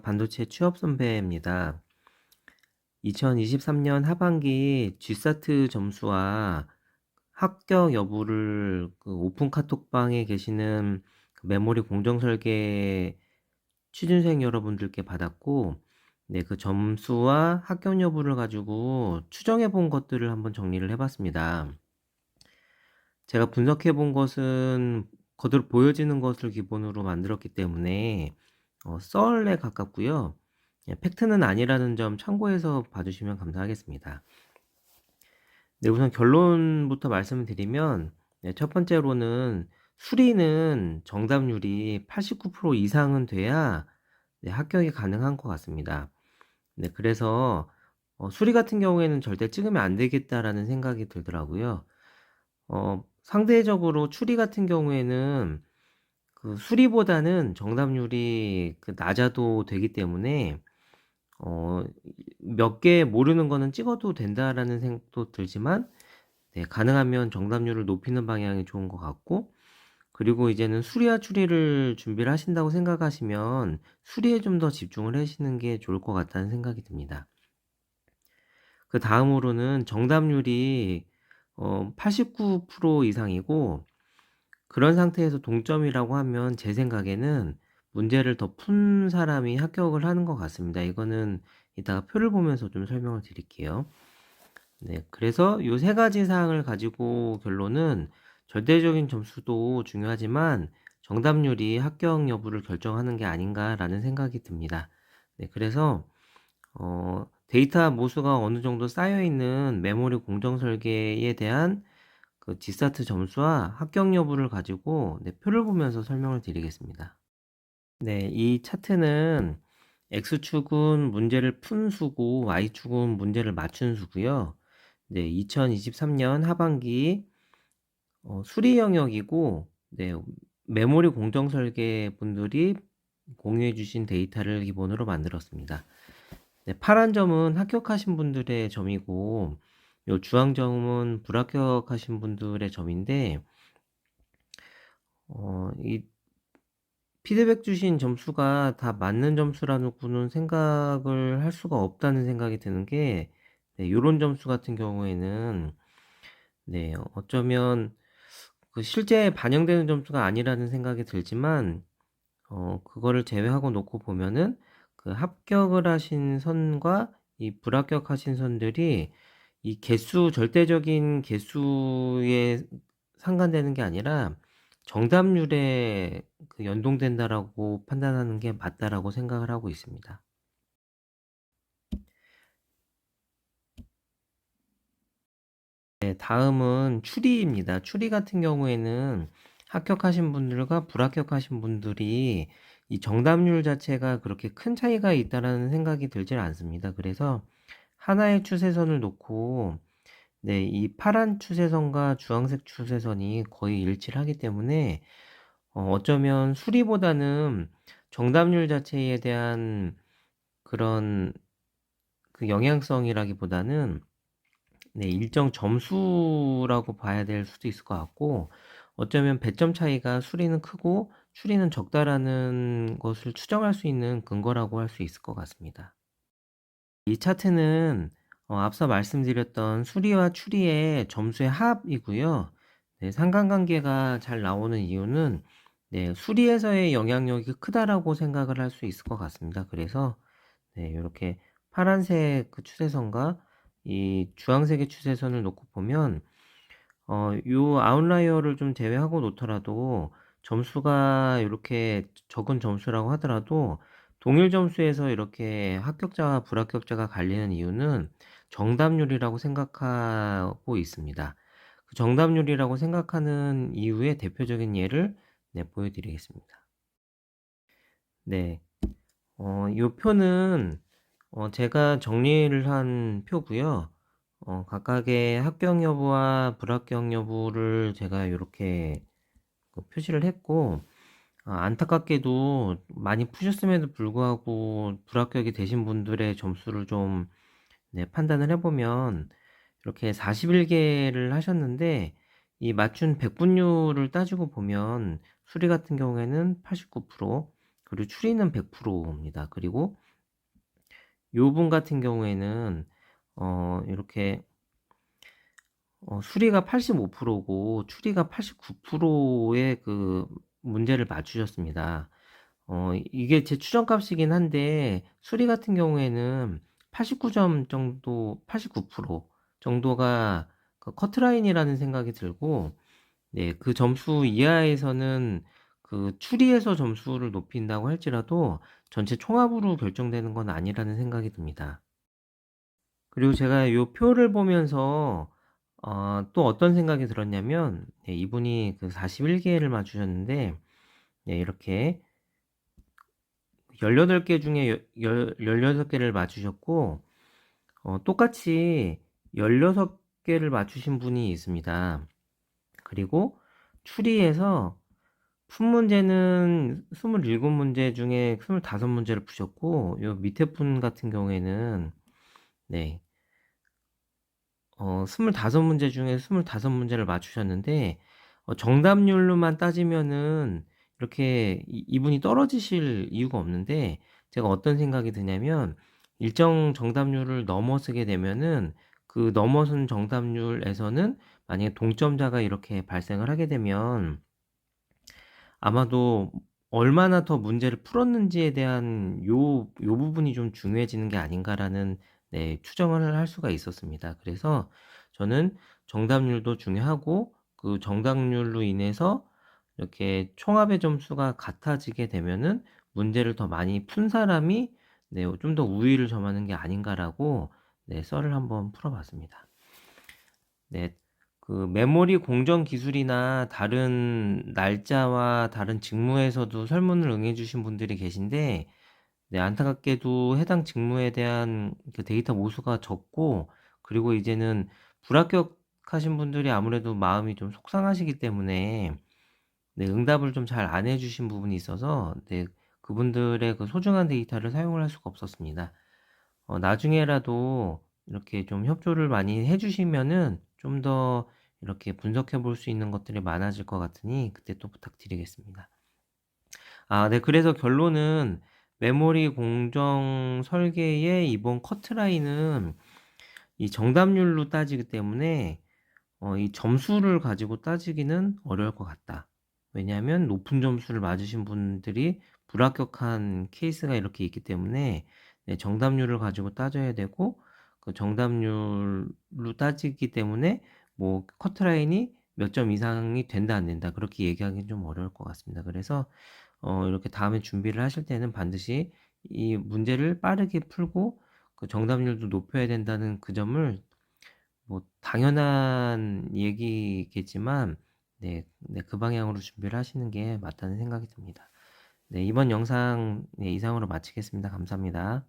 반도체 취업 선배입니다. 2023년 하반기 G사트 점수와 합격 여부를 오픈 카톡방에 계시는 메모리 공정 설계 취준생 여러분들께 받았고, 네, 그 점수와 합격 여부를 가지고 추정해 본 것들을 한번 정리를 해봤습니다. 제가 분석해 본 것은 그대로 보여지는 것을 기본으로 만들었기 때문에 썰에 가깝고요. 팩트는 아니라는 점 참고해서 봐주시면 감사하겠습니다. 네, 우선 결론부터 말씀을 드리면, 네, 첫 번째로는 수리는 정답률이 89% 이상은 돼야 네, 합격이 가능한 것 같습니다. 네, 그래서 수리 같은 경우에는 절대 찍으면 안 되겠다라는 생각이 들더라고요. 상대적으로 추리 같은 경우에는 그 수리보다는 정답률이 낮아도 되기 때문에 몇 개 모르는 거는 찍어도 된다라는 생각도 들지만, 네, 가능하면 정답률을 높이는 방향이 좋은 것 같고, 그리고 이제는 수리와 추리를 준비를 하신다고 생각하시면 수리에 좀 더 집중을 하시는 게 좋을 것 같다는 생각이 듭니다. 그 다음으로는 정답률이 89% 이상이고, 그런 상태에서 동점이라고 하면 제 생각에는 문제를 더 푼 사람이 합격을 하는 것 같습니다. 이거는 이따가 표를 보면서 좀 설명을 드릴게요. 네, 그래서 이 세 가지 사항을 가지고 결론은 절대적인 점수도 중요하지만 정답률이 합격 여부를 결정하는 게 아닌가라는 생각이 듭니다. 네, 그래서 데이터 모수가 어느 정도 쌓여 있는 메모리 공정 설계에 대한 그 G사트 점수와 합격 여부를 가지고 네, 표를 보면서 설명을 드리겠습니다. 네, 이 차트는 X축은 문제를 푼 수고 Y축은 문제를 맞춘 수고요. 네, 2023년 하반기 수리 영역이고, 네, 메모리 공정 설계 분들이 공유해 주신 데이터를 기본으로 만들었습니다. 네, 파란 점은 합격하신 분들의 점이고, 요 주황 점은 불합격하신 분들의 점인데, 이 피드백 주신 점수가 다 맞는 점수라고는 생각을 할 수가 없다는 생각이 드는 게, 네, 요런 점수 같은 경우에는, 네, 어쩌면 그 실제 반영되는 점수가 아니라는 생각이 들지만, 그거를 제외하고 놓고 보면은 그 합격을 하신 선과 이 불합격하신 선들이 이 개수, 절대적인 개수에 상관되는 게 아니라 정답률에 그 연동된다라고 판단하는 게 맞다라고 생각을 하고 있습니다. 네, 다음은 추리입니다. 추리 같은 경우에는 합격하신 분들과 불합격하신 분들이 이 정답률 자체가 그렇게 큰 차이가 있다라는 생각이 들질 않습니다. 그래서 하나의 추세선을 놓고, 네, 이 파란 추세선과 주황색 추세선이 거의 일치를 하기 때문에 어쩌면 수리보다는 정답률 자체에 대한 그런 그 영향성이라기보다는 네, 일정 점수라고 봐야 될 수도 있을 것 같고, 어쩌면 배점 차이가 수리는 크고 추리는 적다라는 것을 추정할 수 있는 근거라고 할 수 있을 것 같습니다. 이 차트는 앞서 말씀드렸던 수리와 추리의 점수의 합이고요. 네, 상관관계가 잘 나오는 이유는 네, 수리에서의 영향력이 크다라고 생각을 할 수 있을 것 같습니다. 그래서 네, 이렇게 파란색 그 추세선과 이 주황색의 추세선을 놓고 보면 요 아웃라이어를 좀 제외하고 놓더라도 점수가 이렇게 적은 점수라고 하더라도 동일 점수에서 이렇게 합격자와 불합격자가 갈리는 이유는 정답률이라고 생각하고 있습니다. 그 정답률이라고 생각하는 이유의 대표적인 예를 네, 보여드리겠습니다. 네, 요 표는 제가 정리를 한 표고요. 각각의 합격 여부와 불합격 여부를 제가 이렇게 표시를 했고, 안타깝게도 많이 푸셨음에도 불구하고 불합격이 되신 분들의 점수를 좀 네, 판단을 해보면 이렇게 41개를 하셨는데 이 맞춘 백분율을 따지고 보면 수리 같은 경우에는 89%, 그리고 추리는 100% 입니다. 그리고 요분 같은 경우에는 이렇게 수리가 85% 고 추리가 89% 의 그 문제를 맞추셨습니다. 이게 제 추정값이긴 한데 수리 같은 경우에는 89점 정도, 89% 정도가 그 커트라인이라는 생각이 들고, 네, 그 점수 이하에서는 그 추리에서 점수를 높인다고 할지라도 전체 총합으로 결정되는 건 아니라는 생각이 듭니다. 그리고 제가 요 표를 보면서 또 어떤 생각이 들었냐면, 네, 이분이 그 41개를 맞추셨는데, 네, 이렇게 18개 중에 16개를 맞추셨고, 똑같이 16개를 맞추신 분이 있습니다. 그리고 추리에서 푼 문제는 27문제 중에 25문제를 푸셨고, 요 밑에 분 같은 경우에는, 네, 25문제 중에 25문제를 맞추셨는데, 정답률로만 따지면은 이렇게 이분이 떨어지실 이유가 없는데, 제가 어떤 생각이 드냐면, 일정 정답률을 넘어서게 되면은 그 넘어선 정답률에서는 만약에 동점자가 이렇게 발생을 하게 되면 아마도 얼마나 더 문제를 풀었는지에 대한 요 부분이 좀 중요해지는 게 아닌가라는, 네, 추정을 할 수가 있었습니다. 그래서 저는 정답률도 중요하고 그 정답률로 인해서 이렇게 총합의 점수가 같아지게 되면은 문제를 더 많이 푼 사람이, 네, 좀 더 우위를 점하는 게 아닌가라고, 네, 썰을 한번 풀어봤습니다. 네. 그 메모리 공정 기술이나 다른 날짜와 다른 직무에서도 설문을 응해 주신 분들이 계신데, 네, 안타깝게도 해당 직무에 대한 그 데이터 모수가 적고, 그리고 이제는 불합격하신 분들이 아무래도 마음이 좀 속상하시기 때문에, 네, 응답을 좀 잘 안 해 주신 부분이 있어서, 네, 그분들의 그 소중한 데이터를 사용을 할 수가 없었습니다. 나중에라도 이렇게 좀 협조를 많이 해 주시면은 좀 더 이렇게 분석해 볼 수 있는 것들이 많아질 것 같으니 그때 또 부탁드리겠습니다. 네. 그래서 결론은 메모리 공정 설계의 이번 커트라인은 이 정답률로 따지기 때문에 이 점수를 가지고 따지기는 어려울 것 같다. 왜냐하면 높은 점수를 맞으신 분들이 불합격한 케이스가 이렇게 있기 때문에, 네, 정답률을 가지고 따져야 되고, 그 정답률로 따지기 때문에 뭐 커트라인이 몇 점 이상이 된다 안 된다 그렇게 얘기하기는 좀 어려울 것 같습니다. 그래서 이렇게 다음에 준비를 하실 때는 반드시 이 문제를 빠르게 풀고 그 정답률도 높여야 된다는 그 점을, 뭐 당연한 얘기겠지만, 네, 네, 그 방향으로 준비를 하시는 게 맞다는 생각이 듭니다. 네, 이번 영상, 네, 이상으로 마치겠습니다. 감사합니다.